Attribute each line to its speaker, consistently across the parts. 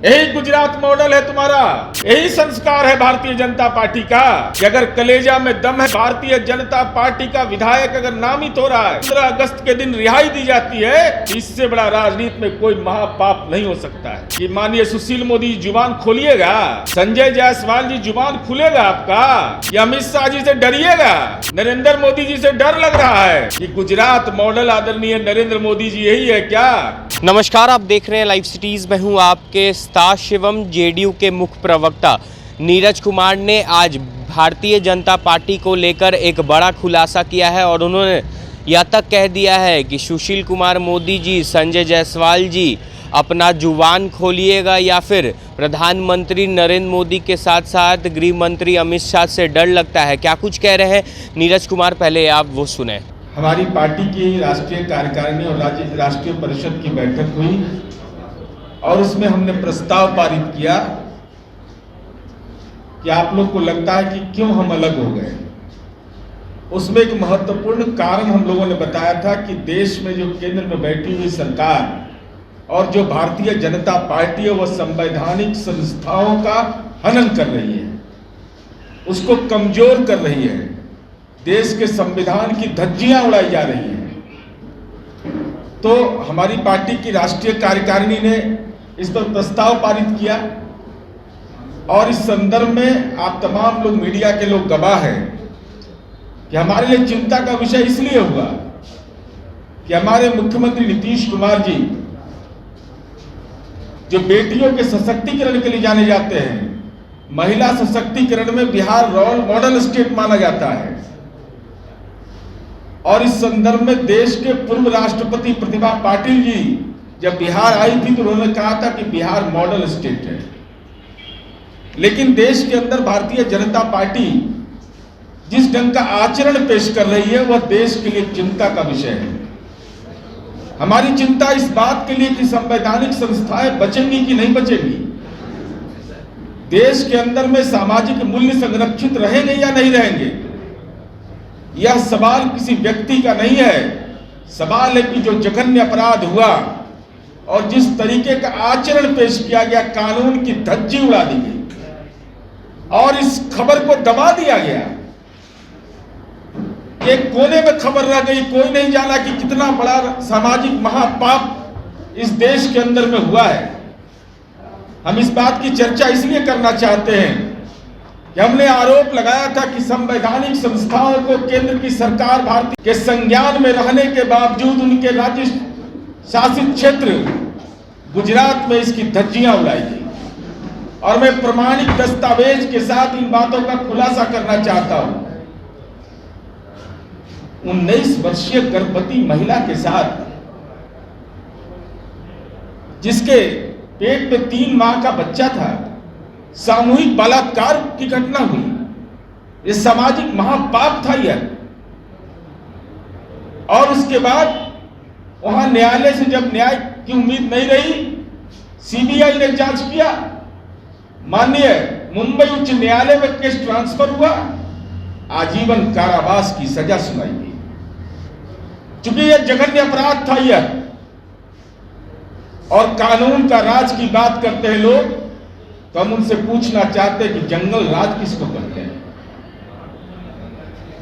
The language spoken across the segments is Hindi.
Speaker 1: यही गुजरात मॉडल है तुम्हारा, यही संस्कार है भारतीय जनता पार्टी का कि अगर कलेजा में दम है, भारतीय जनता पार्टी का विधायक अगर नामित हो रहा है, 15 अगस्त के दिन रिहाई दी जाती है, इससे बड़ा राजनीति में कोई महापाप नहीं हो सकता है। कि माननीय सुशील मोदी जुबान खोलिएगा, संजय जायसवाल जी जुबान खुलेगा आपका, या अमित शाह जी से डरिएगा, नरेंद्र मोदी जी से डर लग रहा है कि गुजरात मॉडल आदरणीय नरेंद्र मोदी जी यही है क्या?
Speaker 2: नमस्कार, आप देख रहे हैं लाइव सिटीज में हूं आपके साथ शिवम। जेडीयू के मुख्य प्रवक्ता नीरज कुमार ने आज भारतीय जनता पार्टी को लेकर एक बड़ा खुलासा किया है और उन्होंने यह तक कह दिया है कि सुशील कुमार मोदी जी, संजय जायसवाल जी अपना जुबान खोलिएगा या फिर प्रधानमंत्री नरेंद्र मोदी के साथ साथ गृह मंत्री अमित शाह से डर लगता है। क्या कुछ कह रहे हैं नीरज कुमार, पहले आप वो सुने।
Speaker 1: हमारी पार्टी की राष्ट्रीय कार्यकारिणी और राष्ट्रीय परिषद की बैठक हुई और उसमें हमने प्रस्ताव पारित किया कि आप लोग को लगता है कि क्यों हम अलग हो गए। उसमें एक महत्वपूर्ण कारण हम लोगों ने बताया था कि देश में जो केंद्र में बैठी हुई सरकार और जो भारतीय जनता पार्टी है वह संवैधानिक संस्थाओं का हनन कर रही है, उसको कमजोर कर रही है, देश के संविधान की धज्जियां उड़ाई जा रही हैं। तो हमारी पार्टी की राष्ट्रीय कार्यकारिणी ने इस पर प्रस्ताव पारित किया और इस संदर्भ में आप तमाम लोग, मीडिया के लोग गवाह हैं कि हमारे लिए चिंता का विषय इसलिए हुआ कि हमारे मुख्यमंत्री नीतीश कुमार जी, जो बेटियों के सशक्तिकरण के लिए जाने जाते हैं, महिला सशक्तिकरण में बिहार रोल मॉडल स्टेट माना जाता है, और इस संदर्भ में देश के पूर्व राष्ट्रपति प्रतिभा पाटिल जी जब बिहार आई थी तो उन्होंने कहा था कि बिहार मॉडल स्टेट है। लेकिन देश के अंदर भारतीय जनता पार्टी जिस ढंग का आचरण पेश कर रही है वह देश के लिए चिंता का विषय है। हमारी चिंता इस बात के लिए कि संवैधानिक संस्थाएं बचेंगी कि नहीं बचेंगी, देश के अंदर में सामाजिक मूल्य संरक्षित रहेंगे या नहीं रहेंगे। यह सवाल किसी व्यक्ति का नहीं है, सवाल है कि जो जघन्य अपराध हुआ और जिस तरीके का आचरण पेश किया गया, कानून की धज्जी उड़ा दी गई और इस खबर को दबा दिया गया। एक कोने में खबर रह गई, कोई नहीं जाना कि कितना बड़ा सामाजिक महापाप इस देश के अंदर में हुआ है। हम इस बात की चर्चा इसलिए करना चाहते हैं कि हमने आरोप लगाया था कि संवैधानिक संस्थाओं को केंद्र की सरकार भारतीय के संज्ञान में रहने के बावजूद उनके राज्य शासित क्षेत्र गुजरात में इसकी धज्जियां उड़ाई गई। और मैं प्रमाणिक दस्तावेज के साथ इन बातों का खुलासा करना चाहता हूं। 19 वर्षीय गर्भवती महिला के साथ, जिसके पेट में 3 माह का बच्चा था, सामूहिक बलात्कार की घटना हुई। ये सामाजिक महापाप था यह। और उसके बाद वहां न्यायालय से जब न्याय की उम्मीद नहीं रही, सीबीआई ने जांच किया, माननीय मुंबई उच्च न्यायालय में केस ट्रांसफर हुआ, आजीवन कारावास की सजा सुनाई गई। चूंकि यह जघन्य अपराध था यह, और कानून का राज की बात करते हैं लोग, तो हम उनसे पूछना चाहते हैं कि जंगल राज किसको कहते हैं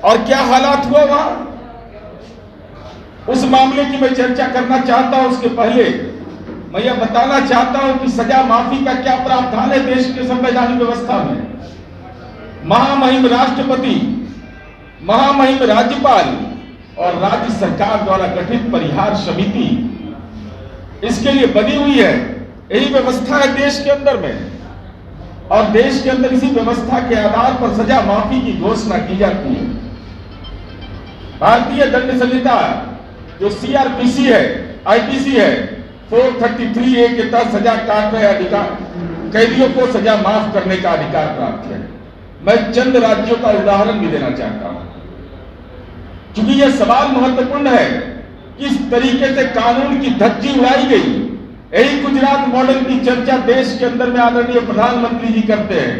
Speaker 1: और क्या हालात हुआ वहां। उस मामले की मैं चर्चा करना चाहता हूं। उसके पहले मैं यह बताना चाहता हूं कि सजा माफी का क्या प्रावधान है देश के संवैधानिक व्यवस्था में। महामहिम राष्ट्रपति, महामहिम राज्यपाल और राज्य सरकार द्वारा गठित परिहार समिति इसके लिए बनी हुई है। यही व्यवस्था है देश के अंदर में, और देश के अंदर इसी व्यवस्था के आधार पर सजा माफी की घोषणा की जाती है। भारतीय दंड संहिता जो सीआरपीसी है, आईपीसी है, 433A के तहत सजा काट रहे अधिकार कैदियों को सजा माफ करने का अधिकार प्राप्त है। मैं चंद राज्यों का उदाहरण भी देना चाहता हूं, क्योंकि यह सवाल महत्वपूर्ण है। किस तरीके से कानून की धज्जी उड़ाई गई, यही गुजरात मॉडल की चर्चा देश के अंदर में आदरणीय प्रधानमंत्री जी करते हैं।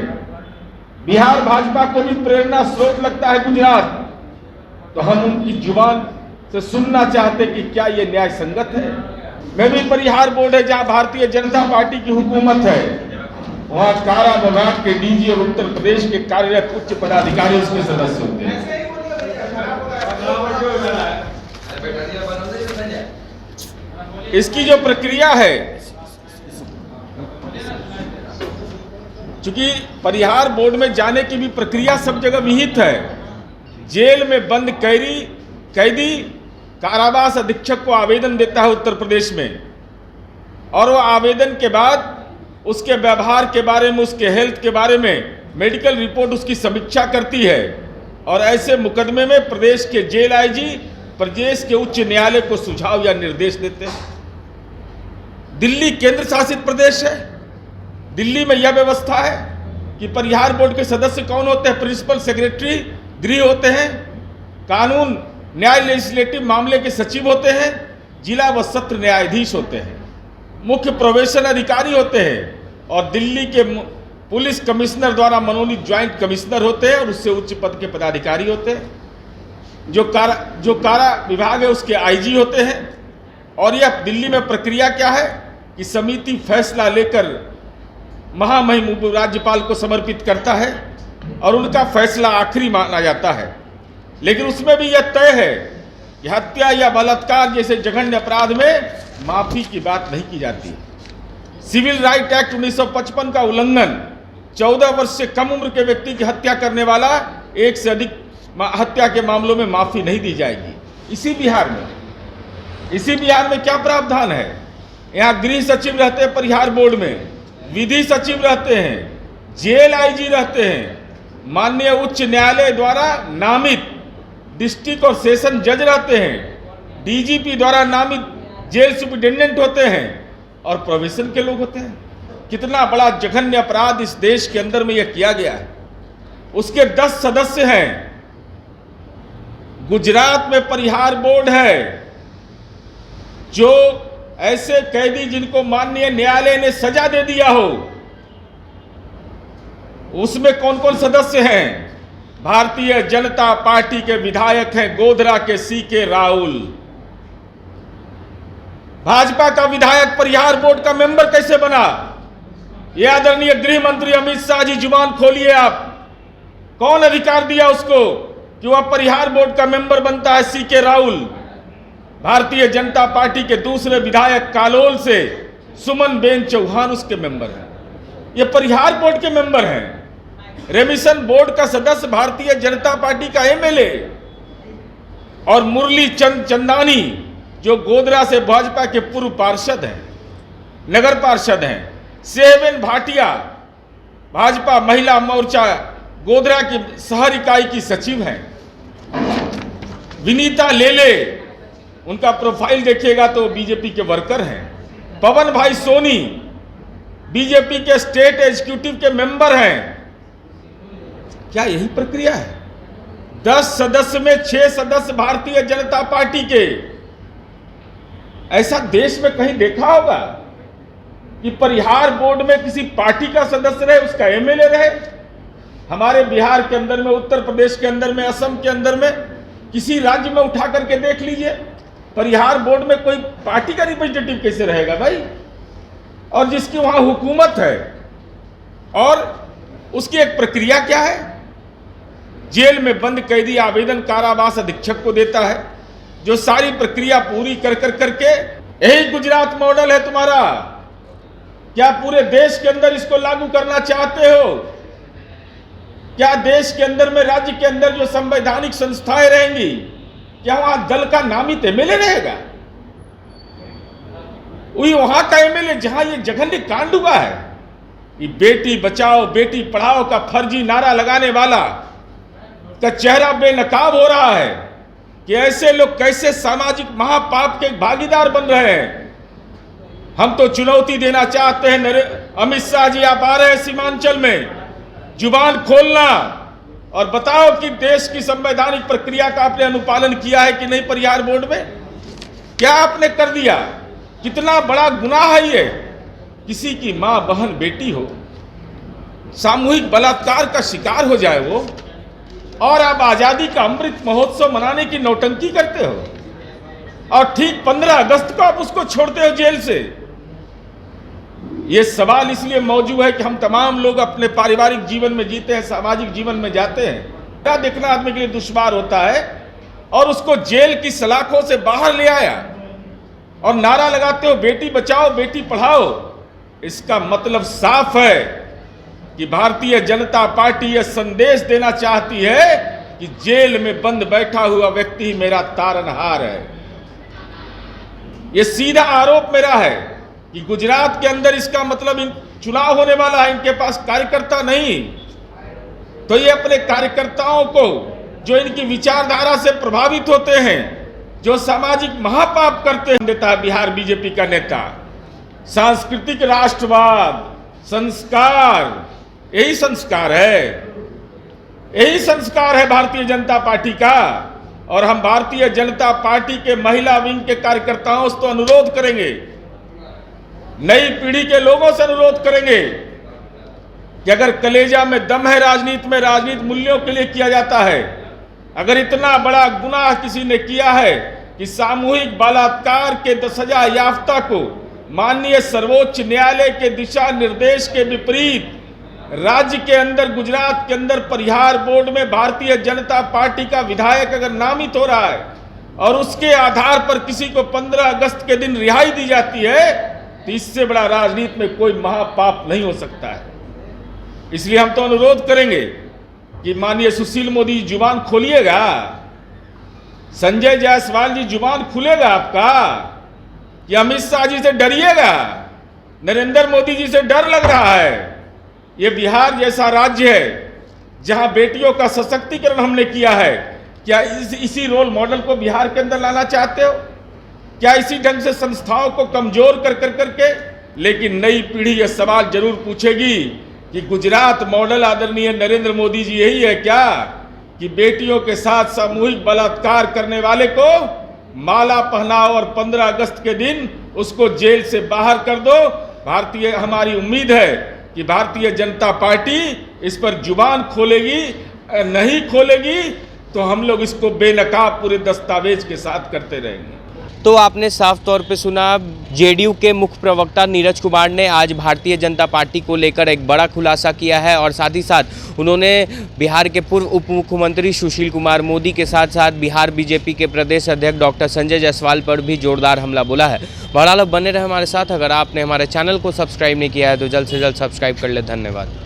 Speaker 1: बिहार भाजपा को भी प्रेरणा स्रोत लगता है गुजरात, तो हम उनकी जुबान से सुनना चाहते कि क्या यह न्याय संगत है। में भी परिहार बोर्ड है जहां भारतीय जनता पार्टी की हुकूमत है, वहां कारा विभाग के डीजी और उत्तर प्रदेश के कार्यरत उच्च पदाधिकारी उसके सदस्य होते हैं। इसकी जो प्रक्रिया है, चूंकि परिहार बोर्ड में जाने की भी प्रक्रिया सब जगह विहित है। जेल में बंद कैदी कारावास अधीक्षक को आवेदन देता है उत्तर प्रदेश में, और वो आवेदन के बाद उसके व्यवहार के बारे में, उसके हेल्थ के बारे में मेडिकल रिपोर्ट उसकी समीक्षा करती है, और ऐसे मुकदमे में प्रदेश के जेल आईजी प्रदेश के उच्च न्यायालय को सुझाव या निर्देश देते हैं। दिल्ली केंद्र शासित प्रदेश है, दिल्ली में यह व्यवस्था है कि परिहार बोर्ड के सदस्य कौन होते हैं? प्रिंसिपल सेक्रेटरी गृह होते हैं, कानून न्याय लेजिस्लेटिव मामले के सचिव होते हैं, जिला व सत्र न्यायाधीश होते हैं, मुख्य प्रोबेशन अधिकारी होते हैं, और दिल्ली के पुलिस कमिश्नर द्वारा मनोनीत ज्वाइंट कमिश्नर होते हैं, और उससे उच्च पद के पदाधिकारी होते हैं। जो कारा विभाग है उसके आईजी होते हैं। और यह दिल्ली में प्रक्रिया क्या है कि समिति फैसला लेकर महामहिम राज्यपाल को समर्पित करता है, और उनका फैसला आखिरी माना जाता है। लेकिन उसमें भी यह तय है कि हत्या या बलात्कार जैसे जघन्य अपराध में माफी की बात नहीं की जाती। सिविल राइट एक्ट 1955 का उल्लंघन, 14 वर्ष से कम उम्र के व्यक्ति की हत्या करने वाला 1 से अधिक हत्या के मामलों में माफी नहीं दी जाएगी। इसी बिहार में क्या प्रावधान है? यहाँ गृह सचिव रहते हैं परिहार बोर्ड में, विधि सचिव रहते हैं, जेल आईजी रहते हैं, माननीय उच्च न्यायालय द्वारा नामित डिस्ट्रिक्ट और सेशन जज रहते हैं, डीजीपी द्वारा नामित जेल सुपरिटेंडेंट होते हैं, और प्रोबेशन के लोग होते हैं। कितना बड़ा जघन्य अपराध इस देश के अंदर में यह किया गया है। उसके 10 सदस्य हैं। गुजरात में परिहार बोर्ड है, जो ऐसे कैदी जिनको माननीय न्यायालय ने सजा दे दिया हो, उसमें कौन कौन सदस्य हैं? भारतीय जनता पार्टी के विधायक हैं गोधरा के सीके राहुल। भाजपा का विधायक परिहार बोर्ड का मेंबर कैसे बना? ये आदरणीय गृह मंत्री अमित शाह जी, जुबान खोलिए आप। कौन अधिकार दिया उसको कि वह परिहार बोर्ड का मेंबर बनता है? सीके राहुल। भारतीय जनता पार्टी के दूसरे विधायक कालोल से सुमन बेन चौहान उसके मेंबर हैं। ये परिहार बोर्ड के मेंबर हैं। रेमिशन बोर्ड का सदस्य भारतीय जनता पार्टी का एमएलए, और मुरली चंद चंदानी जो गोधरा से भाजपा के पूर्व पार्षद हैं, नगर पार्षद हैं। सेहबेन भाटिया भाजपा महिला मोर्चा गोधरा की शहर इकाई की सचिव हैं। विनीता लेले, उनका प्रोफाइल देखिएगा तो बीजेपी के वर्कर हैं। पवन भाई सोनी बीजेपी के स्टेट एग्जीक्यूटिव के मेंबर हैं। क्या यही प्रक्रिया है? 10 सदस्य में 6 सदस्य भारतीय जनता पार्टी के। ऐसा देश में कहीं देखा होगा कि परिहार बोर्ड में किसी पार्टी का सदस्य रहे, उसका एमएलए रहे? हमारे बिहार के अंदर में, उत्तर प्रदेश के अंदर में, असम के अंदर में, किसी राज्य में उठा करके देख लीजिए, परिहार बोर्ड में कोई पार्टी का रिप्रेजेंटेटिव कैसे रहेगा भाई? और जिसकी वहां हुकूमत है। और उसकी एक प्रक्रिया क्या है? जेल में बंद कैदी आवेदन कारावास अधीक्षक को देता है, जो सारी प्रक्रिया पूरी कर करके, यही गुजरात मॉडल है तुम्हारा। क्या पूरे देश के अंदर इसको लागू करना चाहते हो? क्या देश के अंदर में, राज्य के अंदर जो संवैधानिक संस्थाएं रहेंगी, क्या वहां दल का नामित एमएलए रहेगा? वहां का एमएलए जहां ये जघन्य कांड हुआ है, ये बेटी बचाओ बेटी पढ़ाओ का फर्जी नारा लगाने वाला का चेहरा बेनकाब हो रहा है कि ऐसे लोग कैसे सामाजिक महापाप के भागीदार बन रहे हैं। हम तो चुनौती देना चाहते हैं, अमित शाह जी आप आ रहे हैं सीमांचल में, जुबान खोलना और बताओ कि देश की संवैधानिक प्रक्रिया का आपने अनुपालन किया है कि नहीं? परिहार बोर्ड में क्या आपने कर दिया? कितना बड़ा गुनाह है ये। किसी की मां बहन बेटी हो, सामूहिक बलात्कार का शिकार हो जाए वो, और आप आजादी का अमृत महोत्सव मनाने की नौटंकी करते हो। और ठीक 15 अगस्त को आप उसको छोड़ते हो जेल से। ये सवाल इसलिए मौजूद है कि हम तमाम लोग अपने पारिवारिक जीवन में जीते हैं, सामाजिक जीवन में जाते हैं, क्या देखना आदमी के लिए दुश्वार होता है, और उसको जेल की सलाखों से बाहर ले आया और नारा लगाते हो बेटी बचाओ बेटी पढ़ाओ। इसका मतलब साफ है कि भारतीय जनता पार्टी यह संदेश देना चाहती है कि जेल में बंद बैठा हुआ व्यक्ति ही मेरा तारनहार है। यह सीधा आरोप मेरा है कि गुजरात के अंदर इसका मतलब चुनाव होने वाला है, इनके पास कार्यकर्ता नहीं, तो ये अपने कार्यकर्ताओं को जो इनकी विचारधारा से प्रभावित होते हैं, जो सामाजिक महापाप करते हैं, देता है बिहार बीजेपी का नेता। सांस्कृतिक राष्ट्रवाद, संस्कार, यही संस्कार है, यही संस्कार है भारतीय जनता पार्टी का। और हम भारतीय जनता पार्टी के महिला विंग के कार्यकर्ताओं से तो अनुरोध करेंगे, नई पीढ़ी के लोगों से अनुरोध करेंगे कि अगर कलेजा में दम है राजनीति में, राजनीति मूल्यों के लिए किया जाता है, अगर इतना बड़ा गुनाह किसी ने किया है कि सामूहिक बलात्कार के सजा याफ्ता को माननीय सर्वोच्च न्यायालय के दिशा निर्देश के विपरीत राज्य के अंदर, गुजरात के अंदर परिहार बोर्ड में भारतीय जनता पार्टी का विधायक अगर नामित हो रहा है और उसके आधार पर किसी को 15 अगस्त के दिन रिहाई दी जाती है, तो इससे बड़ा राजनीति में कोई महापाप नहीं हो सकता है। इसलिए हम तो अनुरोध करेंगे कि माननीय सुशील मोदी जुबान खोलिएगा, संजय जायसवाल जी जुबान खुलेगा आपका, कि अमित शाह जी से डरिएगा, नरेंद्र मोदी जी से डर लग रहा है। ये बिहार जैसा राज्य है जहां बेटियों का सशक्तिकरण हमने किया है, क्या इसी रोल मॉडल को बिहार के अंदर लाना चाहते हो? क्या इसी ढंग से संस्थाओं को कमजोर कर करके? लेकिन नई पीढ़ी यह सवाल जरूर पूछेगी कि गुजरात मॉडल आदरणीय नरेंद्र मोदी जी यही है क्या कि बेटियों के साथ सामूहिक बलात्कार करने वाले को माला पहनाओ और 15 अगस्त के दिन उसको जेल से बाहर कर दो? हमारी उम्मीद है कि भारतीय जनता पार्टी इस पर जुबान खोलेगी, नहीं खोलेगी तो हम लोग इसको बेनकाब पूरे दस्तावेज के साथ करते रहेंगे।
Speaker 2: तो आपने साफ तौर पे सुना, जेडीयू के मुख्य प्रवक्ता नीरज कुमार ने आज भारतीय जनता पार्टी को लेकर एक बड़ा खुलासा किया है और साथ ही साथ उन्होंने बिहार के पूर्व उप मुख्यमंत्री सुशील कुमार मोदी के साथ साथ बिहार बीजेपी के प्रदेश अध्यक्ष डॉक्टर संजय जायसवाल पर भी जोरदार हमला बोला है। बहरहाल बने रहे हमारे साथ। अगर आपने हमारे चैनल को सब्सक्राइब नहीं किया है तो जल्द से जल्द सब्सक्राइब कर ले। धन्यवाद।